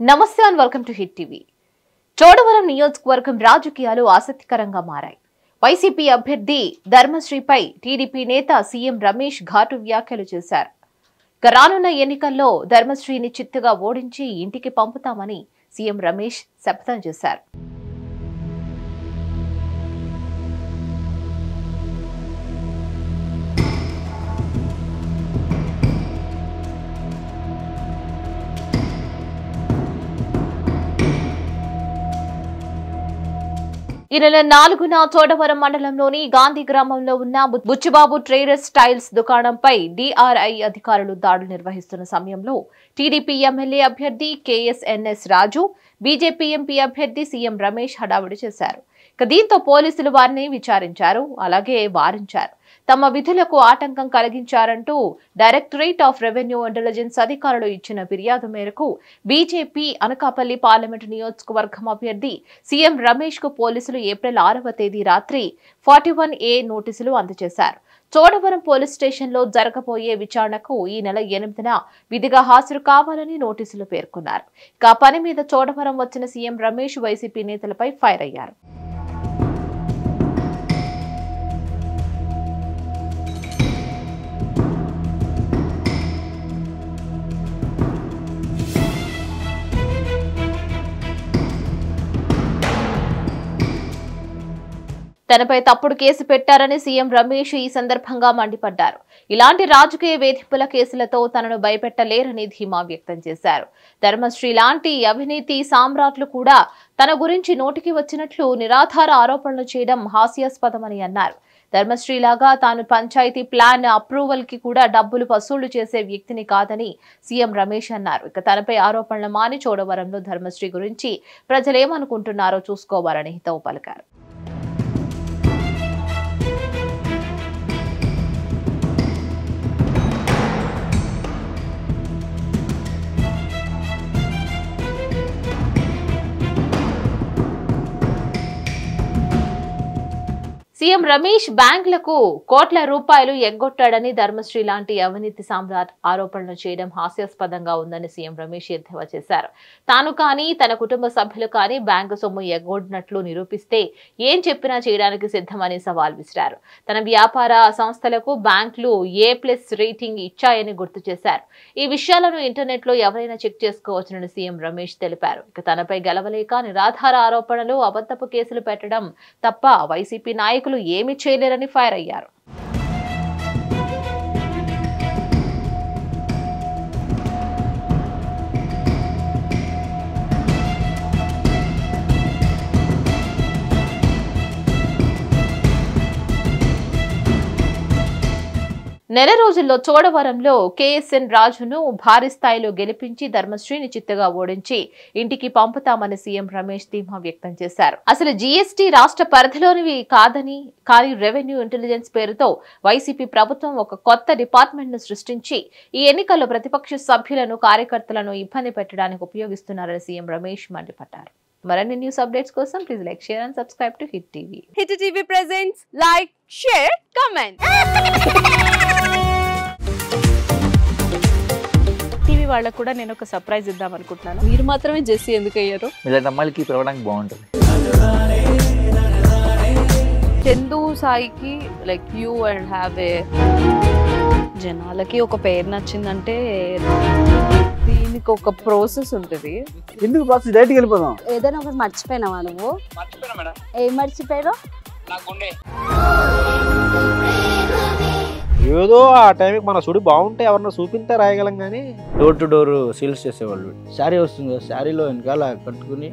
నమస్తే and welcome to hit TV. Chodavaram నియోజకవర్గం రాజకీయాలు ఆసక్తికరంగా మారాయి. వైసీపీ అభ్యర్థి ధర్మశ్రీపై టీడీపీ నేత సీఎం రమేష్ ఘాటు వ్యాఖ్యలు చేశారు. రానున్న ఎన్నికల్లో ధర్మశ్రీని చిత్తుగా ఓడించి ఇంటికి పంపుతామని సీఎం రమేష్ శపథం చేశారు. ఈ నెల 4న చోడవరం మండలంలోని గాంధీ గ్రామంలో ఉన్న బుచ్చిబాబు ట్రేడర్స్ టైల్స్ దుకాణంపై DRI అధికారులు దాడులు నిర్వహిస్తున్న సమయంలో టీడీపీ ఎమ్మెల్యే అభ్యర్థి KSNS రాజు, బీజేపీ ఎంపీ అభ్యర్థి సీఎం రమేష్ హడావుడి చేశారు. దీంతో పోలీసులు వారిని విచారించారు, అలాగే వారించారు. తమ విధులకు ఆటంకం కలిగించారంటూ డైరెక్టరేట్ ఆఫ్ రెవెన్యూ ఇంటెలిజెన్స్ అధికారులు ఇచ్చిన ఫిర్యాదు మేరకు బీజేపీ అనకాపల్లి పార్లమెంటు నియోజకవర్గం అభ్యర్థి సీఎం రమేష్ కు పోలీసులు ఏప్రిల్ 6వ తేదీ రాత్రి 41A నోటీసులు అందజేశారు. చోడవరం పోలీస్ స్టేషన్ లో జరగబోయే విచారణకు ఈ నెల 8న విధిగా హాజరు కావాలని నోటీసులు పేర్కొన్నారు. ఇక పని మీద చోడవరం వచ్చిన సీఎం రమేష్ వైసీపీ నేతలపై ఫైర్ అయ్యారు. తనపై తప్పుడు కేసు పెట్టారని సీఎం రమేష్ ఈ సందర్భంగా మండిపడ్డారు. ఇలాంటి రాజకీయ వేధింపుల కేసులతో తనను భయపెట్టలేరని ధీమా వ్యక్తం చేశారు. ధర్మశ్రీ లాంటి అవినీతి సామ్రాట్లు కూడా తన గురించి నోటికి వచ్చినట్లు నిరాధార ఆరోపణలు చేయడం హాస్యాస్పదమని అన్నారు. ధర్మశ్రీలాగా తాను పంచాయతీ ప్లాన్ అప్రూవల్ కి కూడా డబ్బులు వసూలు చేసే వ్యక్తిని కాదని సీఎం రమేష్ అన్నారు. ఇక తనపై ఆరోపణలు మాని చోడవరంలో ధర్మశ్రీ గురించి ప్రజలేమనుకుంటున్నారో చూసుకోవాలని హితవు పలికారు. సీఎం రమేష్ బ్యాంకులకు కోట్ల రూపాయలు ఎగ్గొట్టాడని ధర్మశ్రీ లాంటి అవినీతి సామ్రాట్ ఆరోపణలు చేయడం హాస్యాస్పదంగా ఉందని సీఎం రమేష్ ఎద్దేవా చేశారు. తాను కానీ తన కుటుంబ సభ్యులు కానీ బ్యాంకు సొమ్ము ఎగ్గొట్టినట్లు నిరూపిస్తే ఏం చెప్పినా చేయడానికి సిద్ధమని సవాల్ విసిరారు. తన వ్యాపార సంస్థలకు బ్యాంకులు A+ రేటింగ్ ఇచ్చాయని గుర్తు చేశారు. ఈ విషయాలను ఇంటర్నెట్ లో ఎవరైనా చెక్ చేసుకోవచ్చునని సీఎం రమేష్ తెలిపారు. ఇక తనపై గెలవలేక నిరాధార ఆరోపణలు, అబద్ధపు కేసులు పెట్టడం తప్ప వైసీపీ నాయకులు ఏమీ చేయలేరని ఫైర్ అయ్యారు. నెల రోజుల్లో చోడవరంలో KSN రాజును భారీ స్థాయిలో గెలిపించి ధర్మశ్రీని చిత్తగా ఓడించి ఇంటికి పంపుతామని సీఎం రమేష్ ధీమా వ్యక్తం చేశారు. అసలు GST రాష్ట్ర పరిధిలోనివి కాదని, కానీ రెవెన్యూ ఇంటెలిజెన్స్ పేరుతో వైసీపీ ప్రభుత్వం ఒక కొత్త డిపార్ట్మెంట్ ను సృష్టించి ఈ ఎన్నికల్లో ప్రతిపక్ష సభ్యులను, కార్యకర్తలను ఇబ్బంది పెట్టడానికి ఉపయోగిస్తున్నారని సీఎం రమేష్ మండిపడ్డారు. మరిన్ని న్యూస్ అప్డేట్స్ కోసం please like, share and subscribe to hit TV. Hit TV presents like, share, comment. TV వాళ్ళకు కూడా నేను ఒక సర్ప్రైజ్ ఇద్దాం అనుకుంటున్నాను. మీరు మాత్రమే జెస్సీ ఎందుకు అయ్యారు? ఇలాంటి అమ్మాయిలకి పిలవడానికి బాగుంటుంది. చందు సాయికి like you and have a జనాలకి ఒక పేరు నచ్చిందంటే దీనికి ఒక ప్రాసెస్ ఉంటుంది. ఎందుకు ప్రాసెస్? డైరెక్ట్‌గా వెళ్ళిపోదాం. ఏదైనా ఒకటి మర్చిపోయినావా నువ్వు? మర్చిపోయినా మేడం. ఏం మర్చిపోయావు? నా గుండె. ఏదో ఆ టైంకి మన సుడి బాగుంటే ఎవరన్నా చూపిస్తే రాయగలం కానీ డోర్ టు డోర్ సేల్స్ చేసేవాళ్ళు. శారీ వస్తుంది, శారీలో వెనకాల కట్టుకుని